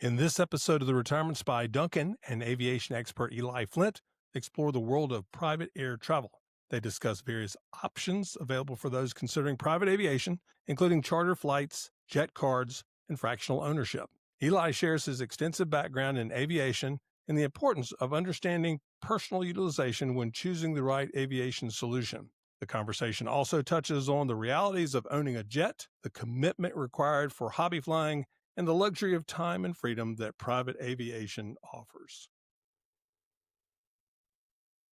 In this episode of The Retirement Spy, Duncan and aviation expert Eli Flint explore the world of private air travel. They discuss various options available for those considering private aviation, including charter flights, jet cards, and fractional ownership. Eli shares his extensive background in aviation and the importance of understanding personal utilization when choosing the right aviation solution. The conversation also touches on the realities of owning a jet, the commitment required for hobby flying, and the luxury of time and freedom that private aviation offers.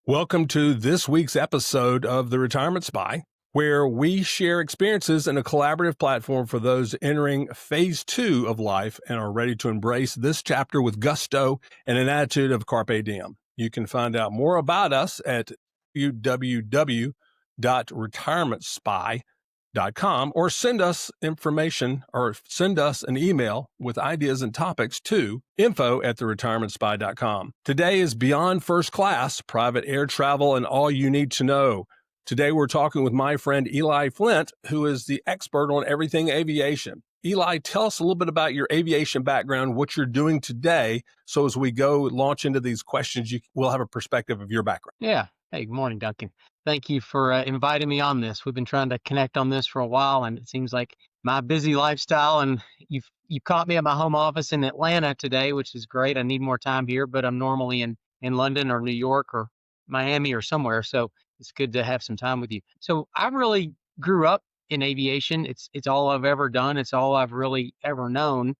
Welcome to this week's episode of The Retirement Spy, where we share experiences in a collaborative platform for those entering phase 2 of life and are ready to embrace this chapter with gusto and an attitude of carpe diem. You can find out more about us at www.retirementspy.com or send us information or send us an email with ideas and topics to info@theretirementspy.com. Today is Beyond First Class, Private Air Travel, and All You Need to Know. Today we're talking with my friend Eli Flint, who is the expert on everything aviation. Eli, tell us a little bit about your aviation background, what you're doing today, so as we go launch into these questions, we'll have a perspective of your background. Yeah. Hey, good morning, Duncan. Thank you for inviting me on this. We've been trying to connect on this for a while, and it seems like my busy lifestyle, and you caught me at my home office in Atlanta today, which is great. I need more time here, but I'm normally in London or New York or Miami or somewhere, so it's good to have some time with you. So I really grew up in aviation. It's all I've ever done. It's all I've really ever known.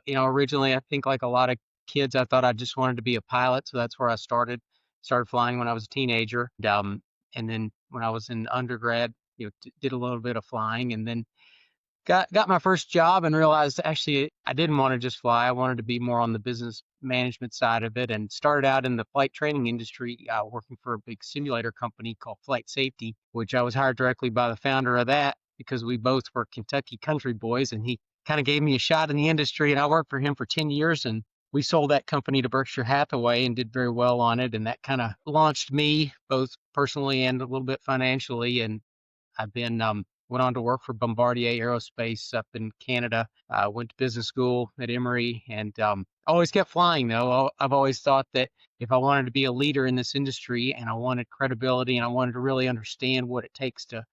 Originally, I think like a lot of kids, I thought I just wanted to be a pilot, so that's where I started flying when I was a teenager. And then when I was in undergrad, did a little bit of flying, and then got my first job and realized actually I didn't want to just fly. I wanted to be more on the business management side of it, and started out in the flight training industry, working for a big simulator company called Flight Safety, which I was hired directly by the founder of that because we both were Kentucky country boys, and he kind of gave me a shot in the industry, and I worked for him for 10 years, and we sold that company to Berkshire Hathaway and did very well on it. And that kind of launched me both personally and a little bit financially. And I've been, went on to work for Bombardier Aerospace up in Canada. Went to business school at Emory, and always kept flying though. I've always thought that if I wanted to be a leader in this industry and I wanted credibility and I wanted to really understand what it takes to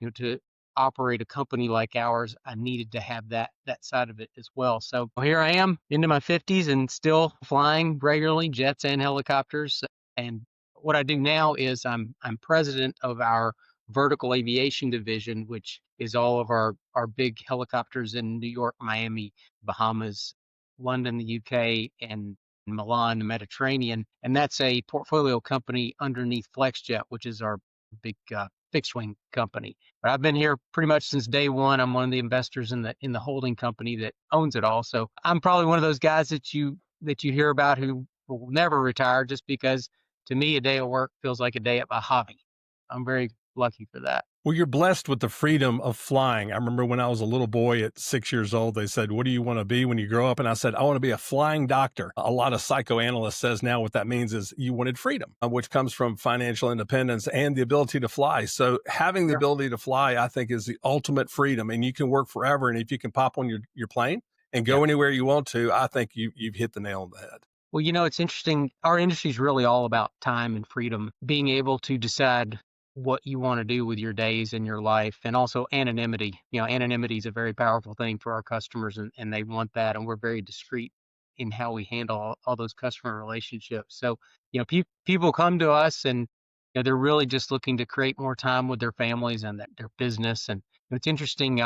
operate a company like ours, I needed to have that side of it as well. So here I am into my 50s and still flying regularly, jets and helicopters. And what I do now is I'm president of our vertical aviation division, which is all of our big helicopters in New York, Miami, Bahamas, London, the UK, and Milan, the Mediterranean. And that's a portfolio company underneath FlexJet, which is our big fixed wing company. But I've been here pretty much since day one. I'm one of the investors in the holding company that owns it all. So I'm probably one of those guys that you hear about who will never retire, just because to me a day of work feels like a day at my hobby. I'm very lucky for that. Well, you're blessed with the freedom of flying. I remember when I was a little boy at 6 years old, they said, "What do you want to be when you grow up?" And I said, "I want to be a flying doctor." A lot of psychoanalysts says now what that means is you wanted freedom, which comes from financial independence and the ability to fly. So having the ability to fly, I think, is the ultimate freedom, and you can work forever. And if you can pop on your plane and go anywhere you want to, I think you've hit the nail on the head. Well, it's interesting. Our industry is really all about time and freedom, being able to decide what you want to do with your days and your life, and also anonymity. Anonymity is a very powerful thing for our customers, and they want that, and we're very discreet in how we handle all those customer relationships. So, people come to us and they're really just looking to create more time with their families and their business. And it's interesting,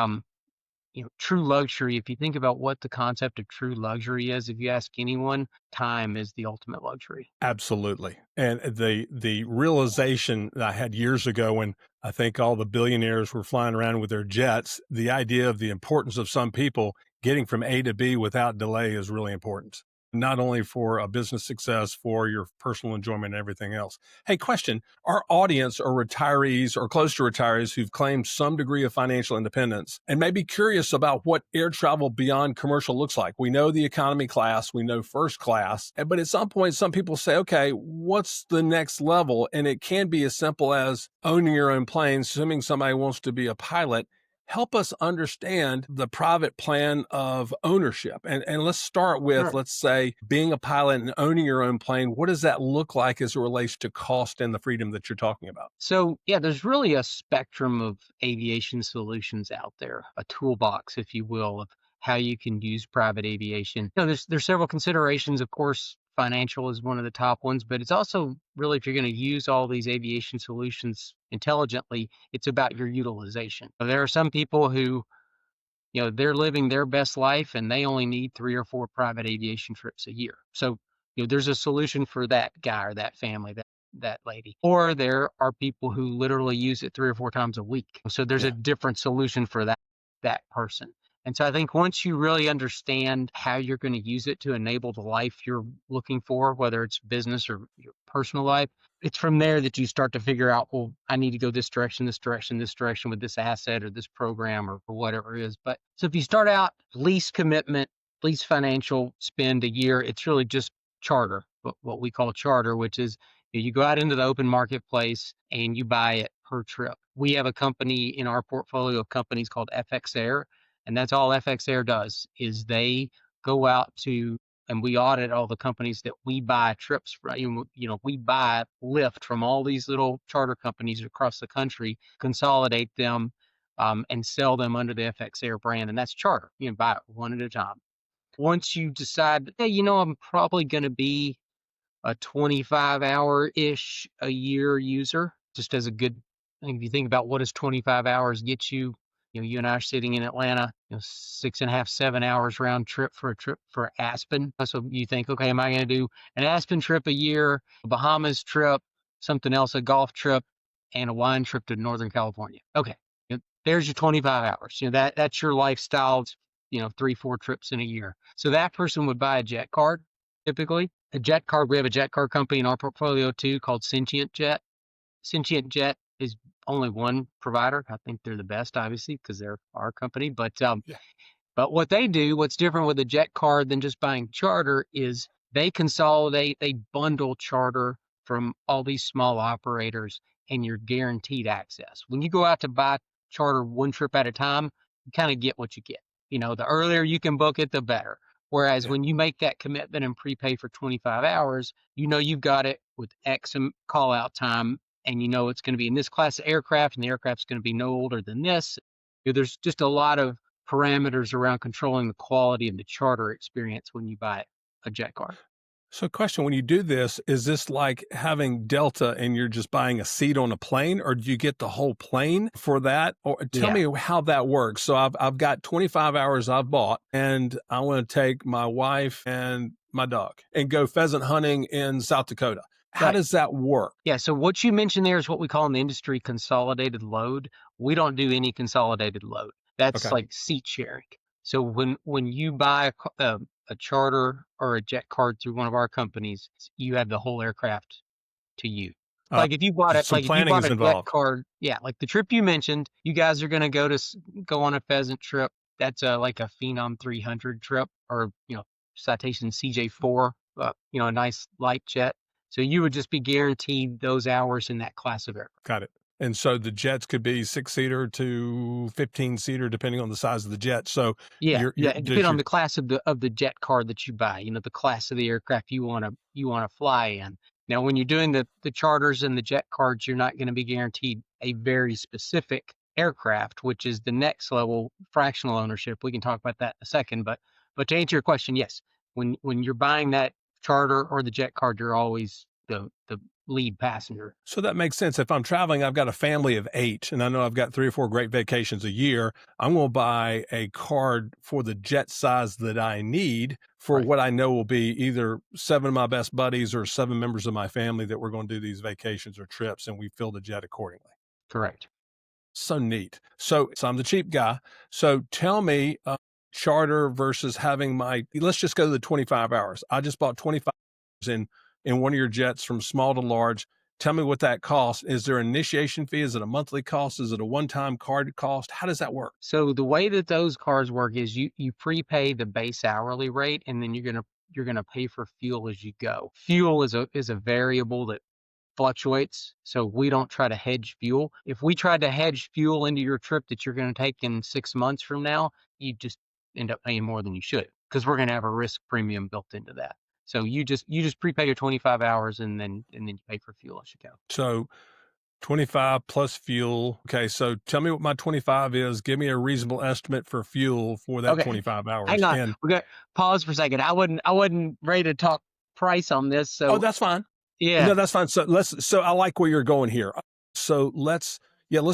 true luxury, if you think about what the concept of true luxury is, if you ask anyone, time is the ultimate luxury. Absolutely. And the realization that I had years ago when I think all the billionaires were flying around with their jets, the idea of the importance of some people getting from A to B without delay is really important. Not only for a business success, for your personal enjoyment and everything else. Hey, question, our audience are retirees or close to retirees who've claimed some degree of financial independence and may be curious about what air travel beyond commercial looks like. We know the economy class, we know first class, but at some point, some people say, okay, what's the next level? And it can be as simple as owning your own plane, assuming somebody wants to be a pilot. Help us understand the private plan of ownership. And let's start with, Sure. let's say, being a pilot and owning your own plane. What does that look like as it relates to cost and the freedom that you're talking about? So, yeah, there's really a spectrum of aviation solutions out there, a toolbox, if you will, of how you can use private aviation. There's several considerations. Of course, financial is one of the top ones, but it's also really, if you're going to use all these aviation solutions intelligently, it's about your utilization. There are some people who, they're living their best life and they only need 3 or 4 private aviation trips a year. So, there's a solution for that guy or that family, that lady. Or there are people who literally use it 3 or 4 times a week. So there's a Yeah. different solution for that person. And so I think once you really understand how you're going to use it to enable the life you're looking for, whether it's business or your personal life, it's from there that you start to figure out, well, I need to go this direction, this direction, this direction with this asset or this program or whatever it is. But so if you start out least commitment, least financial spend a year, it's really just charter, what we call charter, which is you go out into the open marketplace and you buy it per trip. We have a company in our portfolio of companies called FX Air, and that's all FX Air does is they go out to and we audit all the companies that we buy trips from. We buy lift from all these little charter companies across the country, consolidate them, and sell them under the FX Air brand, and that's charter. You can buy it one at a time. Once you decide, hey, I'm probably going to be a 25-hour-ish a year user, just as a good thing. If you think about what does 25 hours get you, you and I are sitting in Atlanta, 6.5, 7 hours round trip for a trip for Aspen. So you think, okay, am I going to do an Aspen trip a year, a Bahamas trip, something else, a golf trip, and a wine trip to Northern California? Okay, there's your 25 hours. That's your lifestyle. 3, 4 trips in a year. So that person would buy a jet card typically. A jet card, we have a jet card company in our portfolio too called Sentient Jet. Sentient Jet is only one provider. I think they're the best, obviously, because they're our company. But what they do, what's different with a jet card than just buying charter is they consolidate, they bundle charter from all these small operators and you're guaranteed access. When you go out to buy charter one trip at a time, you kind of get what you get. The earlier you can book it, the better. Whereas Yeah. when you make that commitment and prepay for 25 hours, you've got it with X call out time and it's going to be in this class of aircraft and the aircraft's going to be no older than this. There's just a lot of parameters around controlling the quality of the charter experience when you buy a jet card. So, question, when you do this, is this like having Delta and you're just buying a seat on a plane, or do you get the whole plane for that? Or tell Yeah, me how that works. So, I've got 25 hours I've bought, and I want to take my wife and my dog and go pheasant hunting in South Dakota. How right. does that work? Yeah, so what you mentioned there is what we call in the industry consolidated load. We don't do any consolidated load. That's Okay. like seat sharing. So when you buy a charter or a jet card through one of our companies, you have the whole aircraft to you. Uh, Like if you bought it, some like if you planning bought is a jet involved. card, yeah, like the trip you mentioned, you guys are going to go on a pheasant trip. That's like a Phenom 300 trip, or Citation CJ4, a nice light jet. So you would just be guaranteed those hours in that class of aircraft. Got it. And so the jets could be 6-seater to 15-seater, depending on the size of the jet. So Yeah, yeah. It does depends on your the class of the jet card that you buy. The class of the aircraft you wanna fly in. Now, when you're doing the charters and the jet cards, you're not going to be guaranteed a very specific aircraft, which is the next level fractional ownership. We can talk about that in a second. But to answer your question, yes, when you're buying that charter or the jet card, you're always the lead passenger. So that makes sense. If I'm traveling, I've got a family of 8, and I know I've got 3 or 4 great vacations a year. I'm going to buy a card for the jet size that I need for Right. what I know will be either 7 of my best buddies or 7 members of my family that we're going to do these vacations or trips, and we fill the jet accordingly. Correct. So neat. So I'm the cheap guy. So tell me, charter versus having let's just go to the 25 hours. I just bought 25 hours in one of your jets from small to large. Tell me what that costs. Is there an initiation fee? Is it a monthly cost? Is it a one-time card cost? How does that work? So the way that those cards work is you prepay the base hourly rate, and then you're gonna pay for fuel as you go. Fuel is a variable that fluctuates. So we don't try to hedge fuel. If we tried to hedge fuel into your trip that you're going to take in 6 months from now, you just end up paying more than you should, because we're going to have a risk premium built into that. So you just prepay your 25 hours and then you pay for fuel as you go. So 25 plus fuel. Okay, so tell me what my 25 is. Give me a reasonable estimate for fuel for that Okay, 25 hang hours. on. And We got pause for a second. I wasn't ready to talk price on this. oh, So that's fine. yeah, No, that's fine. So I like where you're going here. So let's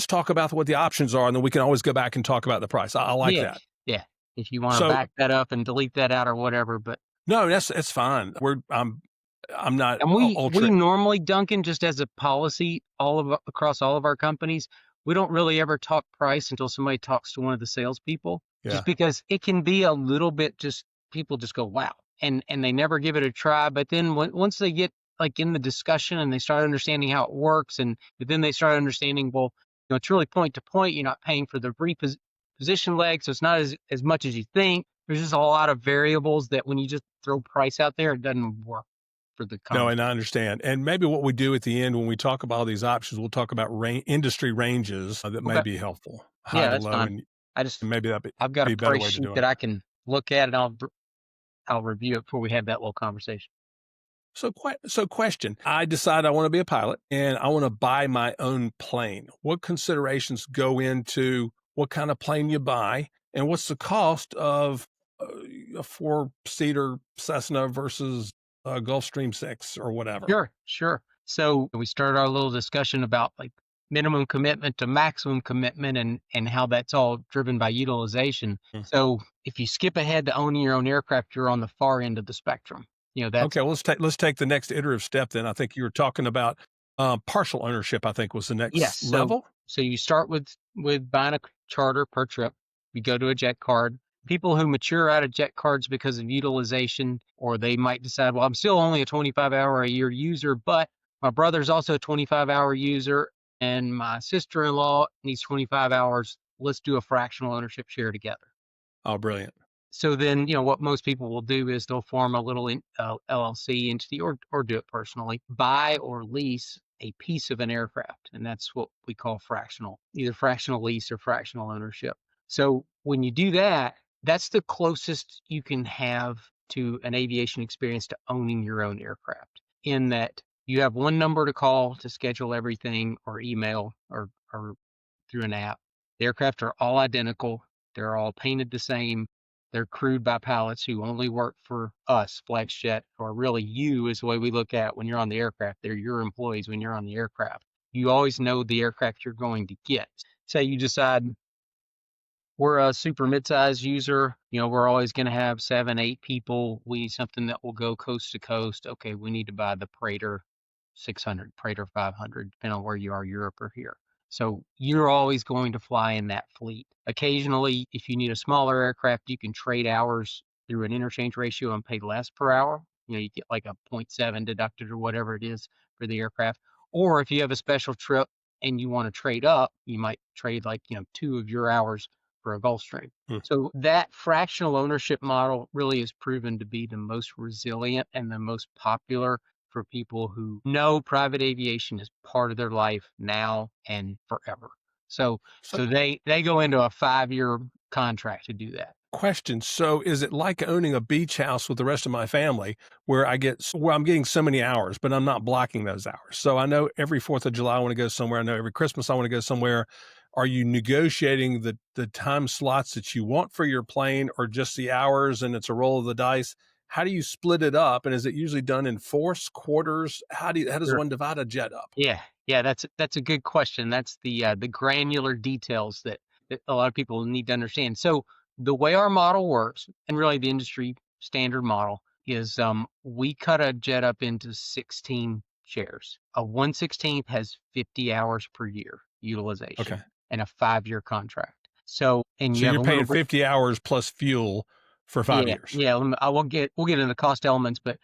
talk about what the options are, and then we can always go back and talk about the price. I like yeah, that. yeah. If you want to So back that up and delete that out or whatever, but no, it's fine. I'm not and we ultra. normally, Duncan, just as a policy, across all of our companies, we don't really ever talk price until somebody talks to one of the salespeople, just Yeah. because it can be a little bit just people just go wow, and they never give it a try. But then once they get like in the discussion and they start understanding how it works, and but then they start understanding, well, it's really point to point. You're not paying for the reposition leg, so it's not as much as you think. There's just a lot of variables that when you just throw price out there, it doesn't work for the No, conversation. and I understand. And maybe what we do at the end when we talk about all these options, we'll talk about industry ranges that may Okay. be helpful, high Yeah, to that's low, fine. and I just maybe that'd I've got a be a better price way to sheet do that it. I can look at, and I'll review it before we have that little conversation. So question, I decide I want to be a pilot and I want to buy my own plane. What considerations go into what kind of plane you buy and what's the cost of a four-seater Cessna versus a Gulfstream 6 or whatever? Sure, sure. So we started our little discussion about like minimum commitment to maximum commitment, and how that's all driven by utilization. Mm. So if you skip ahead to owning your own aircraft, you're on the far end of the spectrum. That's Okay, well, let's take the next iterative step then. I think you were talking about partial ownership, I think was the yes. next So level. you start with buying a charter per trip. You go to a jet card. People who mature out of jet cards because of utilization, or they might decide, well, I'm still only a 25-hour a year user, but my brother's also a 25-hour user, and my sister-in-law needs 25 hours. Let's do a fractional ownership share together. Oh, brilliant. So then, what most people will do is they'll form a little LLC entity, or do it personally, buy or lease a piece of an aircraft. And that's what we call fractional, either fractional lease or fractional ownership. So when you do that, that's the closest you can have to an aviation experience to owning your own aircraft, in that you have one number to call to schedule everything, or email, or through an app. The aircraft are all identical. They're all painted the same. They're crewed by pilots who only work for us, FlexJet, or really you is the way we look at when you're on the aircraft. They're your employees when you're on the aircraft. You always know the aircraft you're going to get. Say you decide we're a super midsize user, we're always going to have 7, 8 people. We need something that will go coast to coast. Okay, we need to buy the Praetor 600, Praetor 500, depending on where you are, Europe or here. So you're always going to fly in that fleet. Occasionally, if you need a smaller aircraft, you can trade hours through an interchange ratio and pay less per hour. You get like a 0.7 deducted or whatever it is for the aircraft. Or if you have a special trip and you want to trade up, you might trade like, 2 of your hours for a Gulfstream. Hmm. So that fractional ownership model really is proven to be the most resilient and the most popular for people who know private aviation is part of their life now and forever. So So they go into a 5-year contract to do that. question. So is it like owning a beach house with the rest of my family where I'm getting so many hours, but I'm not blocking those hours. So I know every 4th of July I want to go somewhere. I know every Christmas I want to go somewhere. Are you negotiating the time slots that you want for your plane or just the hours and it's a roll of the dice? How do you split it up? And is it usually done in fourths, quarters? How does Sure. one divide a jet up? Yeah, that's a good question. That's the granular details that a lot of people need to understand. So the way our model works, and really the industry standard model, is we cut a jet up into 16 shares. A 1/16 has 50 hours per year Okay. utilization and a 5-year contract. So, and So you have you're a little paying bit. 50 hours plus fuel for 5 years. Yeah. We'll get into the cost elements, but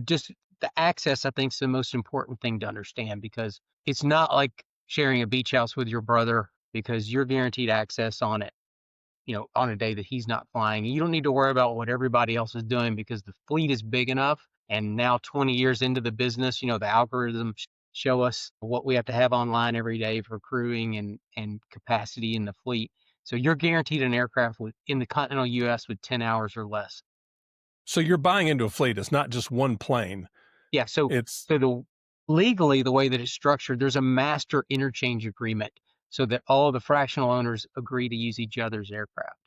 just the access, I think, is the most important thing to understand, because it's not like sharing a beach house with your brother, because you're guaranteed access on it, on a day that he's not flying. You don't need to worry about what everybody else is doing, because the fleet is big enough. And now 20 years into the business, the algorithms show us what we have to have online every day for crewing and capacity in the fleet. So you're guaranteed an aircraft in the continental U.S. with 10 hours or less. So you're buying into a fleet. It's not just one plane. Yeah, It's legally, the way that it's structured, there's a master interchange agreement so that all of the fractional owners agree to use each other's aircraft.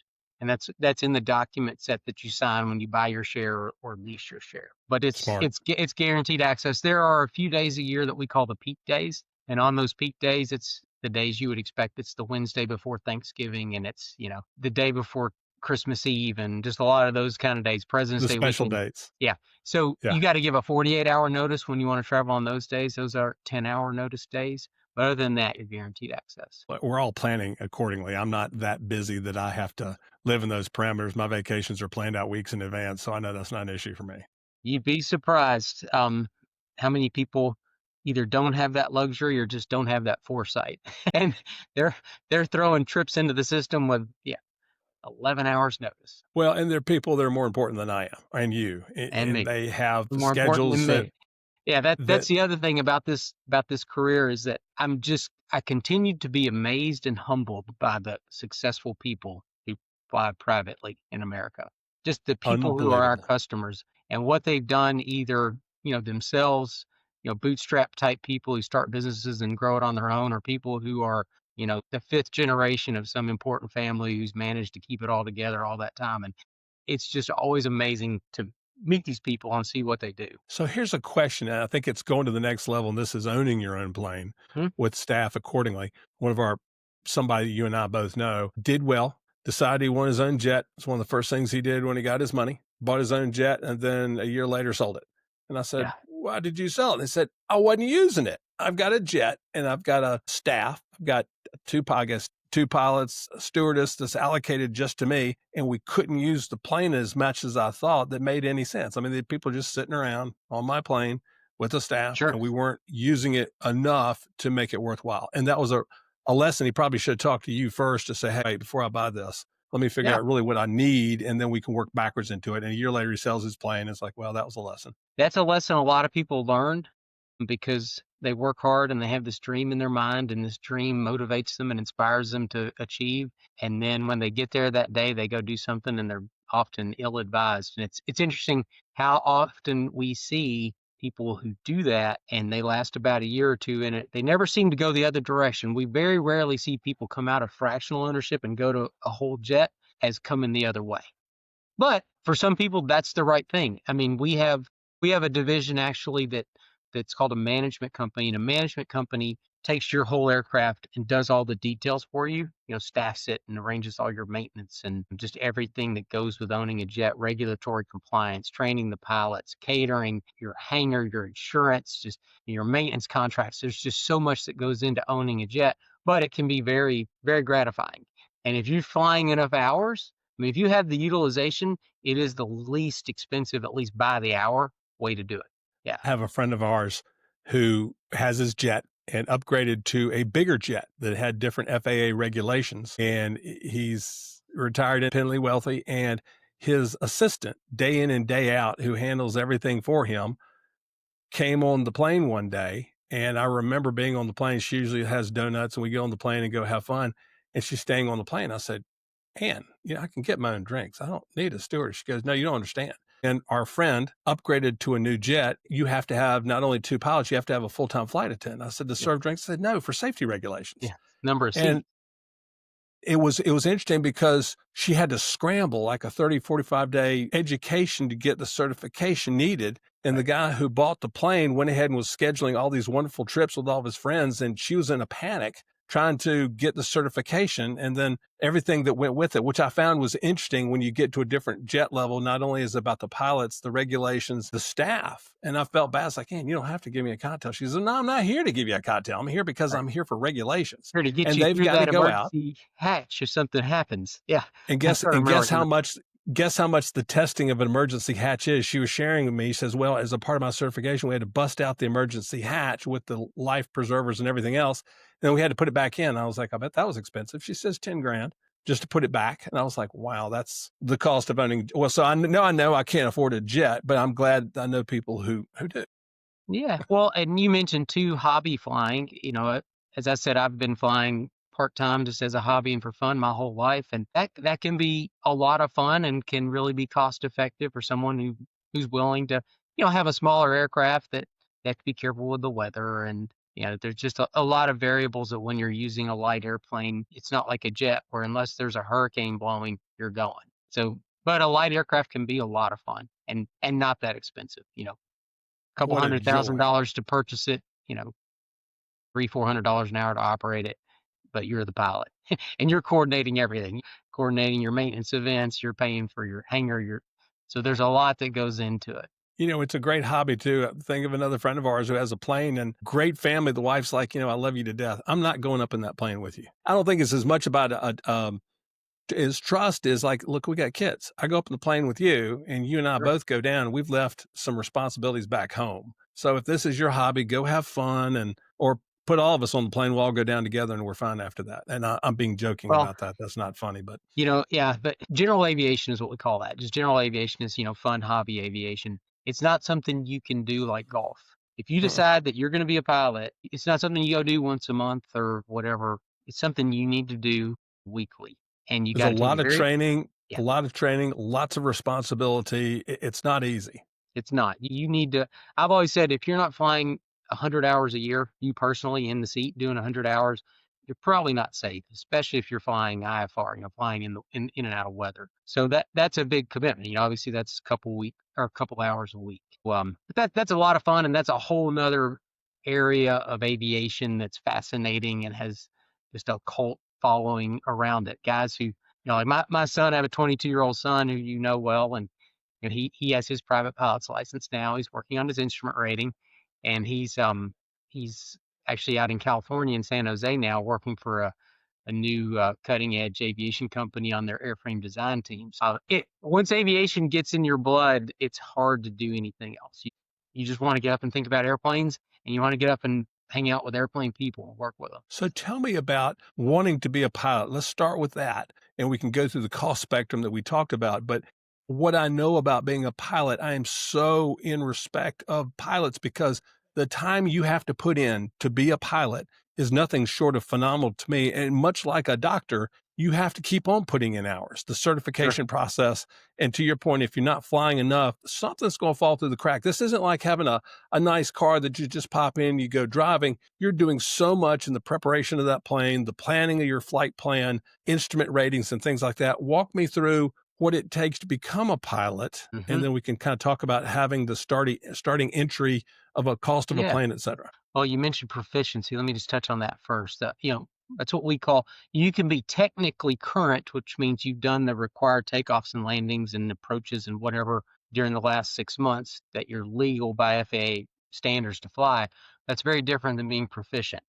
And that's in the document set that you sign when you buy your share or lease your share. But smart. it's guaranteed access. There are a few days a year that we call the peak days, and on those peak days, it's the days you would expect. It's the Wednesday before Thanksgiving, and it's the day before Christmas Eve, and just a lot of those kind of days. President's The Day special weekend. dates. Yeah. So Yeah. you got to give a 48-hour notice when you want to travel on those days. Those are 10-hour notice days. But other than that, you're guaranteed access. But we're all planning accordingly. I'm not that busy that I have to live in those parameters. My vacations are planned out weeks in advance, so I know that's not an issue for me. You'd be surprised how many people either don't have that luxury or just don't have that foresight, and they're throwing trips into the system with 11 hours notice. Well, and there are people that are more important than I am, and you, And and me, they have more important schedules than me. Yeah, that that's the other thing about this career is that I continue to be amazed and humbled by the successful people who fly privately in America. Just the people who are our unbelievable. customers and what they've done either, themselves, bootstrap type people who start businesses and grow it on their own, or people who are, the fifth generation of some important family who's managed to keep it all together all that time. And it's just always amazing to meet these people and see what they do. So here's a question, and I think it's going to the next level, and this is owning your own plane Hmm? with staff accordingly. Somebody you and I both know, did well, decided he wanted his own jet. It's one of the first things he did when he got his money, bought his own jet, and then a year later sold it. And I said, Yeah, why did you sell it? And they said, I wasn't using it. I've got a jet and I've got a staff. I've got two pilots, a stewardess that's allocated just to me. And we couldn't use the plane as much as I thought that made any sense. I mean, the people just sitting around on my plane with the staff, sure. and we weren't using it enough to make it worthwhile. And that was a lesson he probably should have talked to you first to say, hey, before I buy this, let me figure Yeah. out really what I need, and then we can work backwards into it. And a year later, he sells his plane. It's like, well, that was a lesson. That's a lesson a lot of people learned because they work hard and they have this dream in their mind, and this dream motivates them and inspires them to achieve. And then when they get there that day, they go do something and they're often ill-advised. And it's interesting how often we see people who do that and they last about a year or two in it. They never seem to go the other direction. We very rarely see people come out of fractional ownership and go to a whole jet as coming the other way. But for some people, that's the right thing. I mean, we have a division actually that's called a management company, and a management company takes your whole aircraft and does all the details for you. Staffs it and arranges all your maintenance and just everything that goes with owning a jet, regulatory compliance, training the pilots, catering, your hangar, your insurance, just your maintenance contracts. There's just so much that goes into owning a jet, but it can be very, very gratifying. And if you're flying enough hours, I mean, if you have the utilization, it is the least expensive, at least by the hour, way to do it. Yeah. I have a friend of ours who has his jet and upgraded to a bigger jet that had different FAA regulations. And he's retired independently wealthy. And his assistant, day in and day out, who handles everything for him, came on the plane one day. And I remember being on the plane. She usually has donuts, and we get on the plane and go have fun. And she's staying on the plane. I said, Ann, I can get my own drinks. I don't need a steward. She goes, no, you don't understand. And our friend upgraded to a new jet. You have to have not only two pilots, you have to have a full-time flight attendant. I said, to Yeah. serve drinks? I said, no, for safety regulations. Yeah. Number of And seats. it was interesting because she had to scramble like a 30, 45-day education to get the certification needed. And the guy who bought the plane went ahead and was scheduling all these wonderful trips with all of his friends. And she was in a panic trying to get the certification and then everything that went with it, which I found was interesting when you get to a different jet level. Not only is it about the pilots, the regulations, the staff. And I felt bad. It's like, you don't have to give me a cocktail. She said, no, I'm not here to give you a cocktail. I'm here because I'm here for regulations. Here to get And you they've through got to that go out. emergency hatch if something happens. Yeah. And That's what I remember guess how much the testing of an emergency hatch is. She was sharing with me. She says, well, as a part of my certification, we had to bust out the emergency hatch with the life preservers and everything else. And then we had to put it back in. I was like, I bet that was expensive. She says 10 grand just to put it back. And I was like, wow, that's the cost of owning. Well, so I know I can't afford a jet, but I'm glad I know people who do. Yeah. Well, and you mentioned too, hobby flying. As I said, I've been flying part-time just as a hobby and for fun my whole life. And that can be a lot of fun and can really be cost effective for someone who's willing to, have a smaller aircraft that can be careful with the weather. And, there's just a lot of variables that when you're using a light airplane, it's not like a jet where unless there's a hurricane blowing, you're going. So, but a light aircraft can be a lot of fun and not that expensive. Couple What a joy. $100,000 to purchase it, $300-400 an hour to operate it, but you're the pilot and you're coordinating everything, coordinating your maintenance events, you're paying for your hangar, so there's a lot that goes into it. It's a great hobby too. Think of another friend of ours who has a plane and great family. The wife's like, I love you to death. I'm not going up in that plane with you. I don't think it's as much about is trust is like, look, we got kids. I go up in the plane with you and you and I Sure. both go down. We've left some responsibilities back home. So if this is your hobby, go have fun or put all of us on the plane. We'll all go down together and we're fine after that. And I'm being joking Well, about that. That's not funny, but yeah, but general aviation is what we call that. Just general aviation is, fun hobby aviation. It's not something you can do like golf. If you mm, decide that you're going to be a pilot, it's not something you go do once a month or whatever. It's something you need to do weekly. And you there's got to take it very, a yeah, lot of training, lots of responsibility. It's not easy. it's not. You need to, I've always said if you're not flying 100 hours a year, you personally in the seat doing 100 hours, you're probably not safe, especially if you're flying IFR, flying in and out of weather. So that's a big commitment. Obviously that's a couple week or a couple hours a week. But that's a lot of fun, and that's a whole nother area of aviation that's fascinating and has just a cult following around it. Guys who, like my son, I have a 22-year-old son who well, and he has his private pilot's license now. He's working on his instrument rating, and he's actually out in California in San Jose now working for a new cutting edge aviation company on their airframe design team. So once aviation gets in your blood, it's hard to do anything else. You just want to get up and think about airplanes, and you want to get up and hang out with airplane people and work with them. So tell me about wanting to be a pilot. Let's start with that, and we can go through the cost spectrum that we talked about. But what I know about being a pilot, I am so in respect of pilots because the time you have to put in to be a pilot is nothing short of phenomenal to me. And much like a doctor, you have to keep on putting in hours, the Sure. certification process. And to your point, if you're not flying enough, something's going to fall through the crack. This isn't like having a nice car that you just pop in, you go driving. You're doing so much in the preparation of that plane, the planning of your flight plan, instrument ratings, and things like that. Walk me through what it takes to become a pilot, Hmm. and then we can kind of talk about having the starting entry of a cost of a Yeah. plane, et cetera. Well, you mentioned proficiency. Let me just touch on that first. That's what we call, you can be technically current, which means you've done the required takeoffs and landings and approaches and whatever during the last 6 months that you're legal by FAA standards to fly. That's very different than being proficient.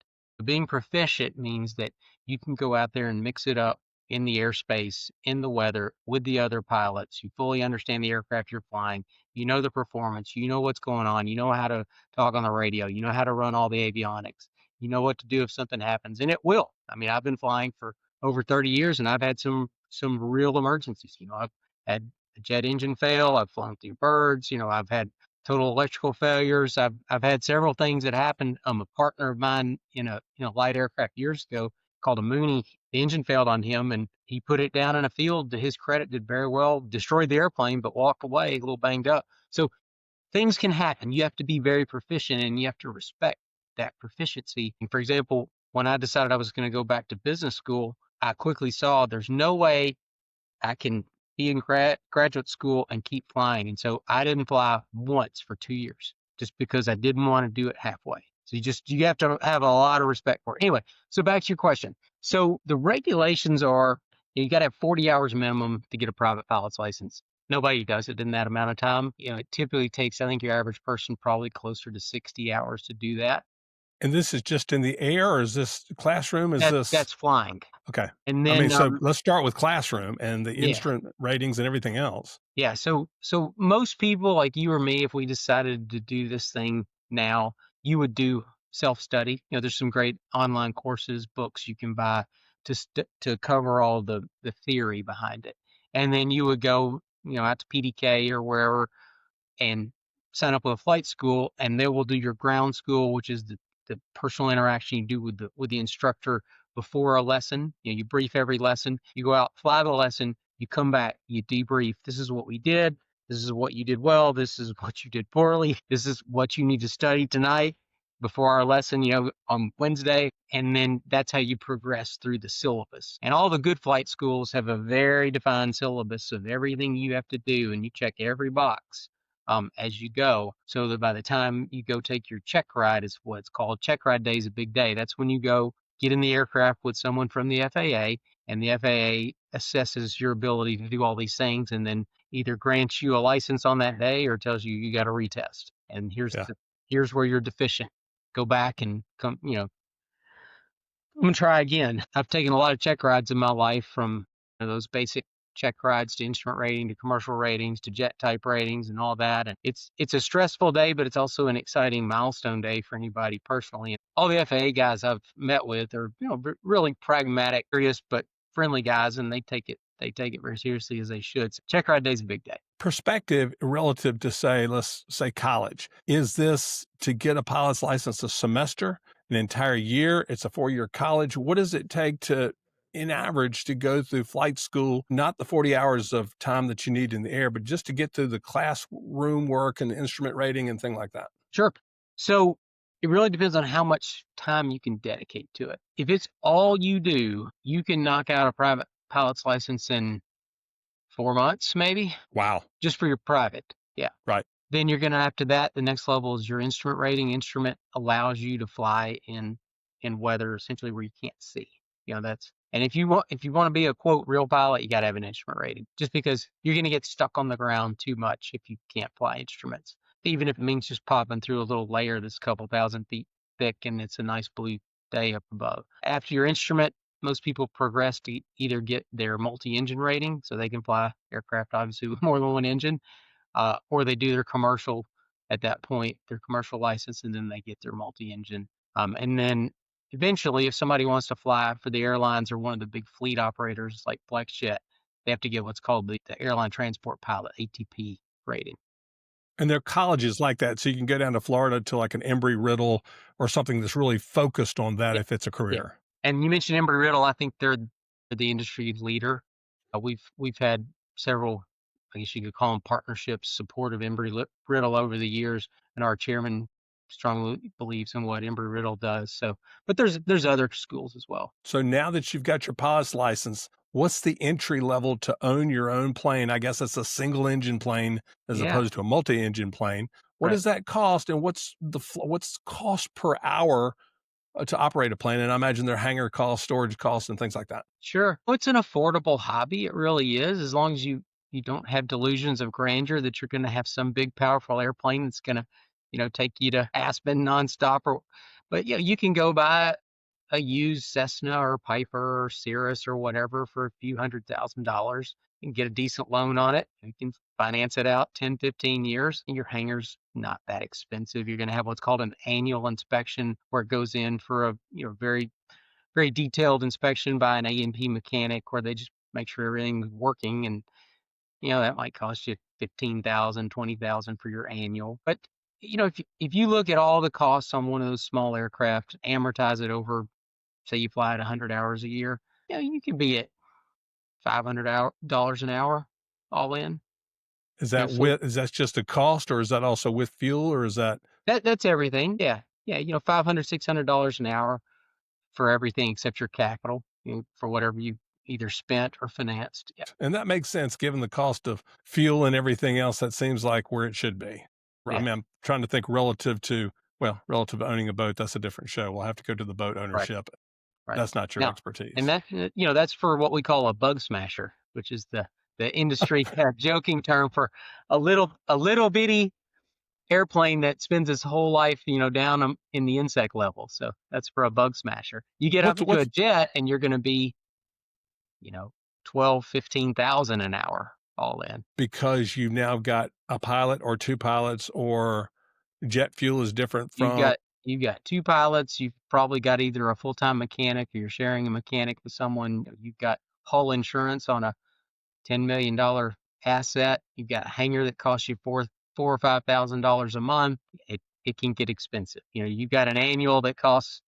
Being proficient means that you can go out there and mix it up in the airspace, in the weather, with the other pilots. You fully understand the aircraft you're flying. You know the performance. You know what's going on. You know how to talk on the radio. You know how to run all the avionics. You know what to do if something happens, and it will. I mean, I've been flying for over 30 years, and I've had some real emergencies. I've had a jet engine fail. I've flown through birds. I've had total electrical failures. I've had several things that happened. A partner of mine in a light aircraft years ago called a Mooney. The engine failed on him, and he put it down in a field. To his credit, did very well. Destroyed the airplane, but walked away a little banged up. So things can happen. You have to be very proficient and you have to respect that proficiency. And for example, when I decided I was going to go back to business school, I quickly saw there's no way I can be in graduate school and keep flying. And so I didn't fly once for 2 years just because I didn't want to do it halfway. So you have to have a lot of respect for it. Anyway, so back to your question. So the regulations are you got to have 40 hours minimum to get a private pilot's license. Nobody does it in that amount of time. It typically takes, I think your average person probably closer to 60 hours to do that. And this is just in the air, or is this classroom? Is this That's flying. okay? And I mean, then so let's start with classroom and the yeah. instrument ratings and everything else. Yeah, so most people like you or me, if we decided to do this thing now, you would do self-study. There's some great online courses, books you can buy to cover all the theory behind it. And then you would go, out to PDK or wherever and sign up with a flight school, and they will do your ground school, which is the personal interaction you do with the instructor before a lesson. You brief every lesson. You go out, fly the lesson. You come back. You debrief. This is what we did. This is what you did well. This is what you did poorly. This is what you need to study tonight before our lesson, on Wednesday. And then that's how you progress through the syllabus. And all the good flight schools have a very defined syllabus of everything you have to do, and you check every box as you go, so that by the time you go take your check ride, is what's called check ride day, is a big day. That's when you go get in the aircraft with someone from the FAA, and the FAA assesses your ability to do all these things, and then either grants you a license on that day or tells you got to retest. And Yeah. here's where you're deficient. Go back and come, I'm gonna try again. I've taken a lot of check rides in my life, from those basic check rides to instrument rating to commercial ratings to jet type ratings and all that. And it's a stressful day, but it's also an exciting milestone day for anybody personally. And all the FAA guys I've met with are really pragmatic, serious but friendly guys, and they take it very seriously, as they should. So check ride day is a big day. Perspective relative to, say, let's say college. Is this to get a pilot's license a semester, an entire year? It's a 4-year college. What does it take to, in average, to go through flight school, not the 40 hours of time that you need in the air, but just to get through the classroom work and the instrument rating and things like that? Sure. So it really depends on how much time you can dedicate to it. If it's all you do, you can knock out a private pilot's license in 4 months, maybe, Wow. just for your private. Yeah. Right. Then you're going to, after that, the next level is your instrument rating. Instrument allows you to fly in weather essentially where you can't see. And if you want to be a quote real pilot, you got to have an instrument rating, just because you're going to get stuck on the ground too much if you can't fly instruments, even if it means just popping through a little layer that's a couple thousand feet thick and it's a nice blue day up above. After your instrument, most people progress to either get their multi-engine rating, so they can fly aircraft obviously with more than one engine, or they do their commercial at that point, their commercial license, and then they get their multi-engine. And then eventually, if somebody wants to fly for the airlines or one of the big fleet operators like FlexJet, they have to get what's called the Airline Transport Pilot, ATP rating. And there are colleges like that, so you can go down to Florida to like an Embry-Riddle or something that's really focused on that Yeah. if it's a career. And you mentioned Embry-Riddle. I think they're the industry leader. We've had several, I guess you could call them partnerships, support of Embry-Riddle over the years, and our chairman strongly believes in what Embry-Riddle does. So, but there's other schools as well. So now that you've got your pilot's license, what's the entry level to own your own plane? I guess it's a single engine plane as opposed to a multi-engine plane. What does that cost, and what's cost per hour to operate a plane? And I imagine there are hangar costs, storage costs, and things like that. Sure. Well, it's an affordable hobby. It really is, as long as you don't have delusions of grandeur that you're going to have some big, powerful airplane that's going to, take you to Aspen nonstop. But you can go buy a used Cessna or Piper or Cirrus or whatever for a few $100,000 and get a decent loan on it. You can finance it out 10, 15 years. And your hangar's not that expensive. You're going to have what's called an annual inspection, where it goes in for a very, very detailed inspection by an A&P mechanic, where they just make sure everything's working. And that might cost you $15,000, $20,000 for your annual. But if you look at all the costs on one of those small aircraft, amortize it over, say you fly at 100 hours a year, you can be at $500 an hour all in. Is that is that just a cost, or is that also with fuel, or is that's everything? Yeah. $500, $600 an hour for everything except your capital, for whatever you either spent or financed. Yeah. And that makes sense given the cost of fuel and everything else. That seems like where it should be. Yeah. I mean, I'm trying to think relative to owning a boat. That's a different show. We'll have to go to the boat ownership. Right. That's not your expertise. And that's for what we call a bug smasher, which is the industry kind of joking term for a little bitty airplane that spends its whole life, down in the insect level. So that's for a bug smasher. You get up into a jet and you're going to be, 12, 15,000 an hour all in. Because you've now got a pilot or two pilots, or jet fuel is different from. You've got two pilots. You've probably got either a full-time mechanic, or you're sharing a mechanic with someone. You've got hull insurance on a $10 million asset. You've got a hangar that costs you $4,000 or $5,000 a month, it can get expensive. You've got an annual that costs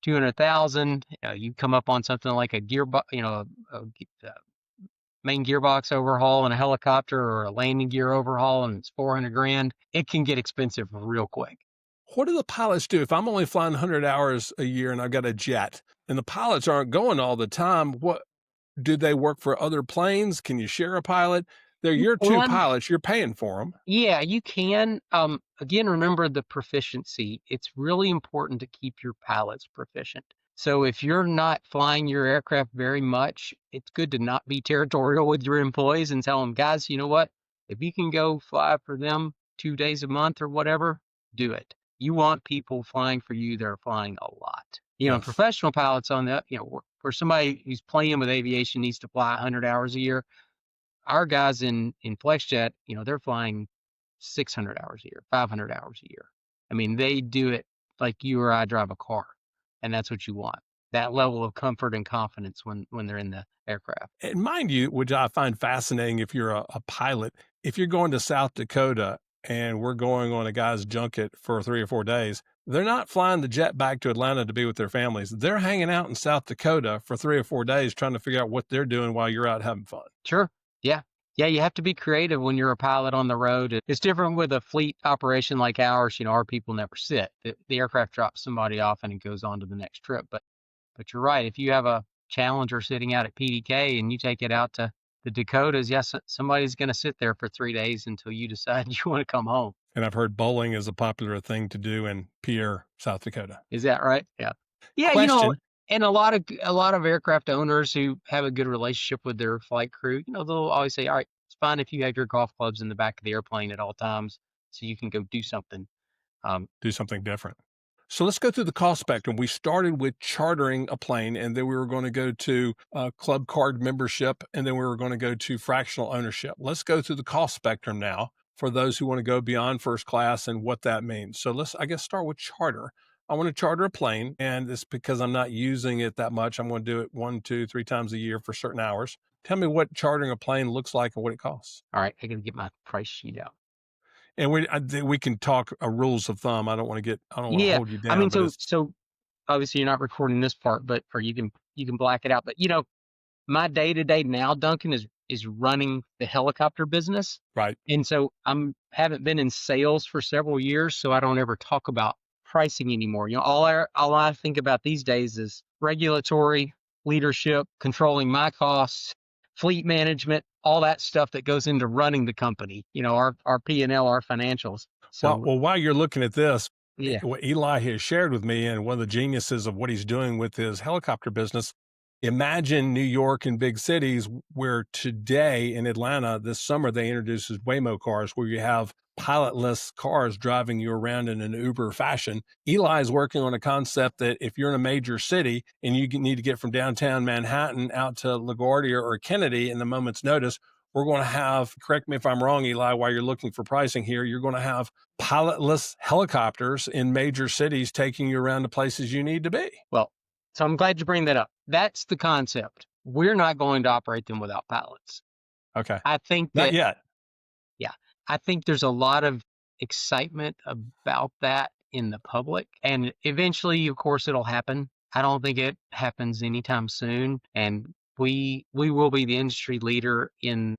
200,000. You come up on something like a gearbox, a main gearbox overhaul in a helicopter or a landing gear overhaul, and it's 400 grand. It can get expensive real quick. What do the pilots do? If I'm only flying 100 hours a year and I've got a jet and the pilots aren't going all the time, what do they work for other planes? Can you share a pilot? They're You your two can, pilots. You're paying for them. yeah, you can. Again, remember the proficiency. It's really important to keep your pilots proficient. So if you're not flying your aircraft very much, it's good to not be territorial with your employees and tell them, guys, you know what? If you can go fly for them 2 days a month or whatever, do it. You want people flying for you that are flying a lot. Yes. Professional pilots on that, where somebody who's playing with aviation needs to fly 100 hours a year. Our guys in FlexJet, they're flying 600 hours a year, 500 hours a year. I mean, they do it like you or I drive a car, and that's what you want. That level of comfort and confidence when they're in the aircraft. And mind you, which I find fascinating if you're a pilot, if you're going to South Dakota and we're going on a guy's junket for 3 or 4 days, they're not flying the jet back to Atlanta to be with their families. They're hanging out in South Dakota for 3 or 4 days trying to figure out what they're doing while you're out having fun. Sure. Yeah. Yeah, you have to be creative when you're a pilot on the road. It's different with a fleet operation like ours. Our people never sit. The aircraft drops somebody off and it goes on to the next trip. But you're right. If you have a Challenger sitting out at PDK and you take it out to the Dakotas, yes, somebody's going to sit there for 3 days until you decide you want to come home. And I've heard bowling is a popular thing to do in Pierre, South Dakota. Is that right? Yeah. Yeah, Question. and a lot of aircraft owners who have a good relationship with their flight crew, they'll always say, "All right, it's fine if you have your golf clubs in the back of the airplane at all times, so you can go do something." Do something different. So let's go through the cost spectrum. We started with chartering a plane, and then we were going to go to club card membership, and then we were going to go to fractional ownership. Let's go through the cost spectrum now for those who want to go beyond first class and what that means. So let's, I guess, start with charter. I want to charter a plane, and it's because I'm not using it that much. I'm going to do it 1, 2, 3 times a year for certain hours. Tell me what chartering a plane looks like and what it costs. All right, I got to get my price sheet out. And we can talk rules of thumb. I don't want to Yeah, hold you I down, mean, but so obviously you're not recording this part, but or you can black it out. But my day to day now, Duncan, is running the helicopter business, right. and so haven't been in sales for several years, so I don't ever talk about pricing anymore. All I think about these days is regulatory leadership, controlling my costs, fleet management, all that stuff that goes into running the company. Our P&L, our financials. Well, So while you're looking at this, yeah, what Eli has shared with me, and one of the geniuses of what he's doing with his helicopter business, imagine New York and big cities where today in Atlanta, this summer, they introduces Waymo cars where you have pilotless cars driving you around in an Uber fashion. Eli is working on a concept that if you're in a major city and you need to get from downtown Manhattan out to LaGuardia or Kennedy in a moment's notice, we're going to have, correct me if I'm wrong, Eli, while you're looking for pricing here, you're going to have pilotless helicopters in major cities taking you around the places you need to be. well, so I'm glad you bring that up. That's the concept. We're not going to operate them without pilots. Okay. I think Not that, yet. yeah, I think there's a lot of excitement about that in the public, and eventually, of course, it'll happen. I don't think it happens anytime soon, and we will be the industry leader in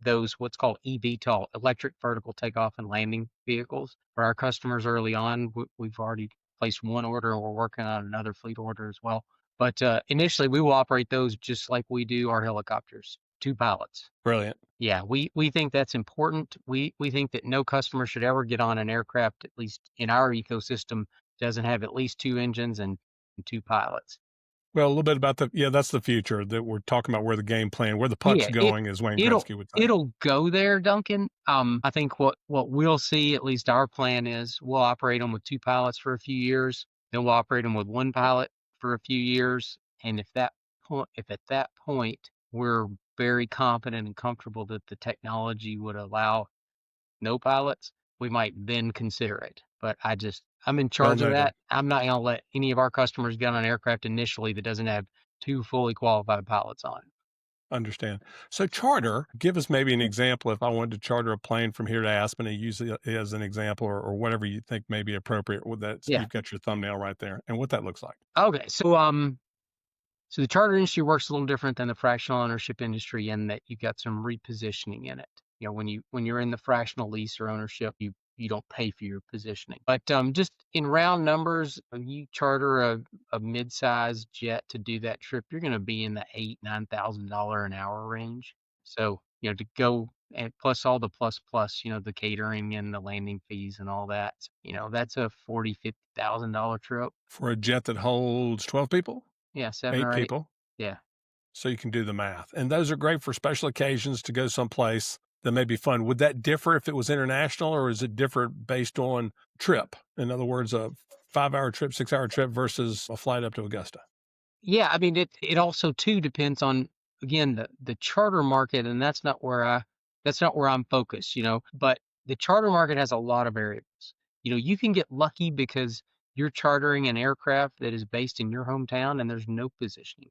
those what's called EVTOL, electric vertical takeoff and landing vehicles for our customers early on. We've already placed one order, and we're working on another fleet order as well. But initially, we will operate those just like we do our helicopters, 2 pilots. Brilliant. Yeah, we think that's important. We think that no customer should ever get on an aircraft, at least in our ecosystem, doesn't have at least 2 engines and 2 pilots. Well, a little bit about that's the future that we're talking about, where the game plan, where the puck's Yeah, going, as Wayne it'll Gretzky would say. it'll go there, Duncan. I think what we'll see, at least our plan is, we'll operate them with 2 pilots for a few years, then we'll operate them with 1 pilot for a few years, and if at that point we're very confident and comfortable that the technology would allow no pilots, we might then consider it. But I'm in Well charge of noted. that. I'm not going to let any of our customers get on an aircraft initially that doesn't have 2 fully qualified pilots on it. Understand. So charter, give us maybe an example if I wanted to charter a plane from here to Aspen and use it as an example or whatever you think may be appropriate with that. Yeah. You've got your thumbnail right there and what that looks like. Okay. So the charter industry works a little different than the fractional ownership industry in that you've got some repositioning in it. When you're in the fractional lease or ownership, you don't pay for your positioning. But just in round numbers, when you charter a mid-sized jet to do that trip, you're going to be in the $8,000-9,000 an hour range. So to go and plus all the plus the catering and the landing fees and all that. That's a $40,000-50,000 trip. For a jet that holds 12 people, Yeah, 7 8 or 8. people, Yeah. so you can do the math. And those are great for special occasions to go someplace that may be fun. Would that differ if it was international or is it different based on trip? In other words, a 5-hour trip, 6-hour trip versus a flight up to Augusta? Yeah, I mean, it also too depends on, again, the charter market, and that's not where I'm focused, but the charter market has a lot of variables. You can get lucky because you're chartering an aircraft that is based in your hometown and there's no positioning.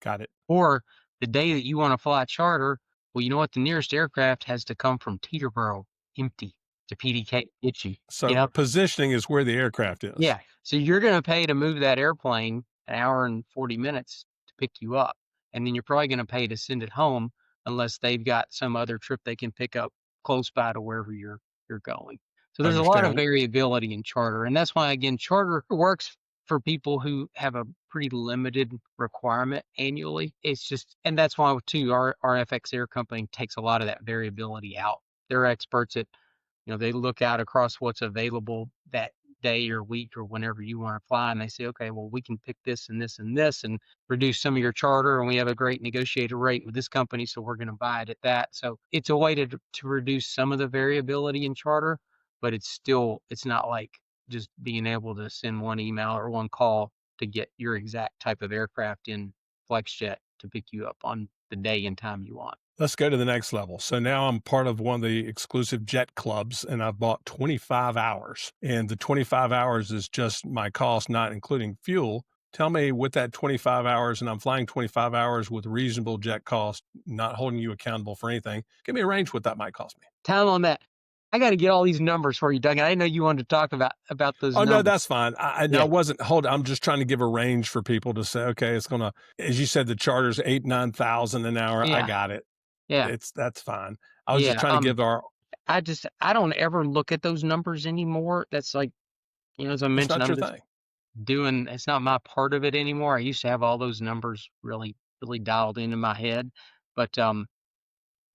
Got it. Or the day that you want to fly charter, well, you know what? The nearest aircraft has to come from Teterboro empty to PDK to get you. You So know, positioning is where the aircraft is. Yeah. So you're going to pay to move that airplane an hour and 40 minutes to pick you up. And then you're probably going to pay to send it home unless they've got some other trip they can pick up close by to wherever you're going. So there's a lot of Understand. variability in charter. And that's why, again, charter works for people who have a pretty limited requirement annually. It's just, and that's why too, our FX Air company takes a lot of that variability out. They're experts at they look out across what's available that day or week or whenever you want to fly, and they say, okay, well, we can pick this and this and this and reduce some of your charter, and we have a great negotiated rate with this company, so we're going to buy it at that. So it's a way to reduce some of the variability in charter, but it's not like just being able to send one email or one call to get your exact type of aircraft in FlexJet to pick you up on the day and time you want. Let's go to the next level. So now I'm part of one of the exclusive jet clubs and I've bought 25 hours. And the 25 hours is just my cost, not including fuel. Tell me with that 25 hours, and I'm flying 25 hours with reasonable jet cost, not holding you accountable for anything. Give me a range what that might cost me. Time on that. I got to get all these numbers for you, Doug. I didn't know you wanted to talk about those Oh no, numbers. that's fine. I Yeah, wasn't hold. I'm just trying to give a range for people to say, okay, it's gonna, as you said, the charter's 8,000-9,000 an hour. I yeah, got it. yeah, That's fine. I was just yeah. trying to give our. I don't ever look at those numbers anymore. That's like, as I That's mentioned, not I'm your just thing. it's not my part of it anymore. I used to have all those numbers really, really dialed into my head, but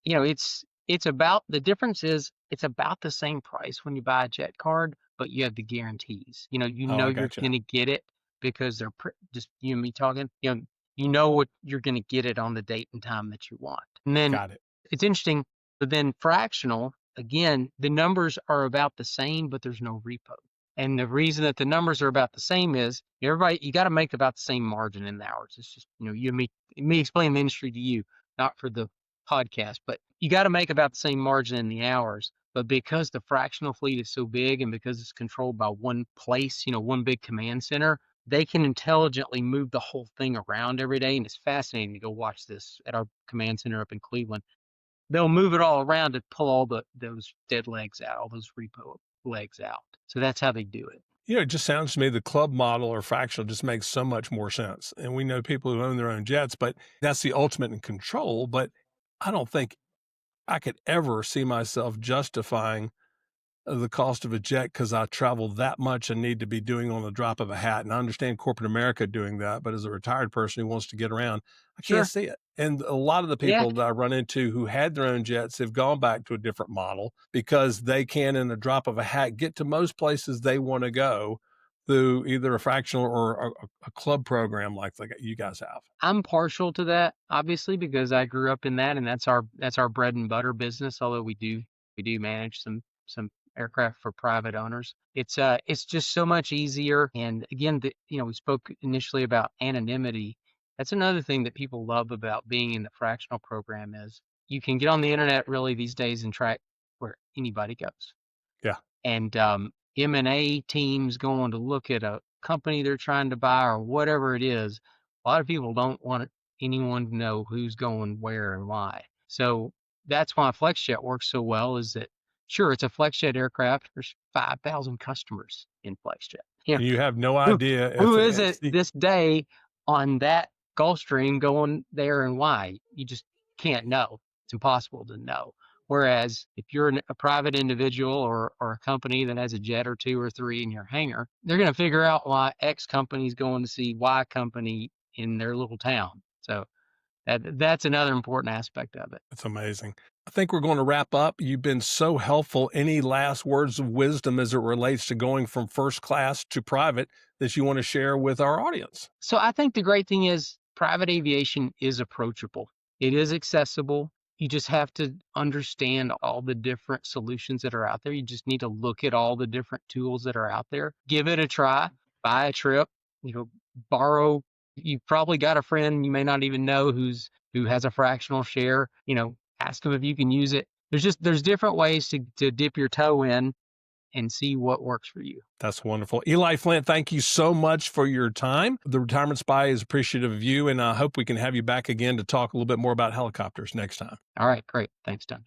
it's about the difference is it's about the same price when you buy a jet card, but you have the guarantees. Oh, I You're got you. gonna get it because they're just you and me talking. You know what you're gonna get it on the date and time that you want. And then Got it. it's interesting, but then fractional again, the numbers are about the same, but there's no repo. And the reason that the numbers are about the same is you got to make about the same margin in the hours. It's just you and me explaining the industry to you, not for the podcast, but you got to make about the same margin in the hours. But because the fractional fleet is so big and because it's controlled by one place, one big command center, they can intelligently move the whole thing around every day. And it's fascinating to go watch this at our command center up in Cleveland. They'll move it all around to pull all those dead legs out, all those repo legs out. So that's how they do it. It just sounds to me the club model or fractional just makes so much more sense. And we know people who own their own jets, but that's the ultimate in control. But I don't think I could ever see myself justifying the cost of a jet because I travel that much and need to be doing on the drop of a hat. And I understand corporate America doing that, but as a retired person who wants to get around, I can't Sure. see it. And a lot of the Yeah. people that I run into who had their own jets have gone back to a different model because they can, in the drop of a hat, get to most places they want to go through either a fractional or a club program like you guys have. I'm partial to that, obviously, because I grew up in that, and that's our bread and butter business. Although we do manage some aircraft for private owners. It's just so much easier. And again, we spoke initially about anonymity. That's another thing that people love about being in the fractional program is you can get on the internet really these days and track where anybody goes. Yeah. And M&A teams going to look at a company they're trying to buy or whatever it is. A lot of people don't want anyone to know who's going where and why. So that's why FlexJet works so well, is that sure, it's a FlexJet aircraft. There's 5,000 customers in FlexJet. You know, And you have no who, idea who if is it, it this day on that Gulfstream going there and why? You just can't know. It's impossible to know. Whereas if you're a private individual or a company that has a jet or two or three in your hangar, they're going to figure out why X company is going to see Y company in their little town. So that's another important aspect of it. It's amazing. I think we're going to wrap up. You've been so helpful. Any last words of wisdom as it relates to going from first class to private that you want to share with our audience? So I think the great thing is private aviation is approachable. It is accessible. You just have to understand all the different solutions that are out there. You just need to look at all the different tools that are out there. Give it a try. Buy a trip. Borrow. You've probably got a friend you may not even know who has a fractional share. Ask them if you can use it. There's different ways to dip your toe in and see what works for you. That's wonderful. Eli Flint, thank you so much for your time. The Retirement Spy is appreciative of you, and I hope we can have you back again to talk a little bit more about helicopters next time. All right, great. Thanks, Don.